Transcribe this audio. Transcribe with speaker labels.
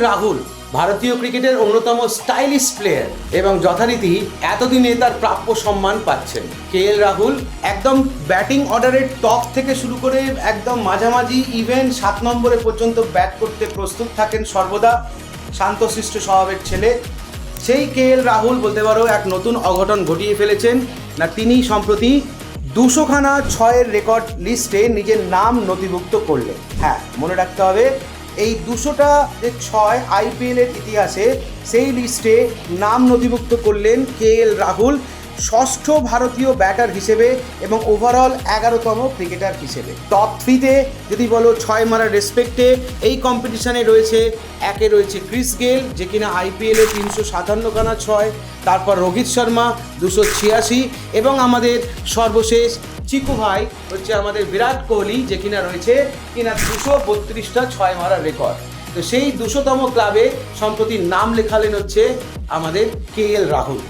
Speaker 1: রাহুল ভারতীয় ক্রিকেটের অন্যতম স্টাইলিশ প্লেয়ার এবং যথারীতি এতদিনে তার প্রাপ্য সম্মান পাচ্ছেন। রাহুল একদম ব্যাটিং অর্ডারের টপ থেকে শুরু করে একদম মাঝামাঝি ইভেন 7 নম্বরে পর্যন্ত ব্যাট করতে প্রস্তুত থাকেন সর্বদা। শান্তশিষ্ট স্বভাবের ছেলে সেই রাহুল বলতে পারো এক নতুন অঘটন ঘটিয়ে ফেলেছেন না, তিনি সম্প্রতি 200খানা ছয়ের রেকর্ড লিস্টে নিজের নাম নথিভুক্ত করলেন। হ্যাঁ, মনে রাখতে হবে এই 200টা যে ছয় আইপিএলের ইতিহাসে সেই লিস্টে নাম নথিভুক্ত করলেন রাহুল, ষষ্ঠ ভারতীয় ব্যাটার হিসেবে এবং ওভারঅল 11তম ক্রিকেটার হিসেবে। টপ 3তে যদি বলো ছয় মারার রেসপেক্টে এই কম্পিটিশানে রয়েছে, একে রয়েছে ক্রিস গেল যে কিনা আইপিএলে 357খানা ছয়, তারপর রোহিত শর্মা 286 এবং আমাদের সর্বশেষ চিকু ভাই হচ্ছে আমাদের বিরাট কোহলি যে কিনা রয়েছে কিনা 232টা ছয় মারার রেকর্ড। তো সেই 200তম ক্লাবে সম্প্রতি নাম লেখালেন হচ্ছে আমাদের রাহুল।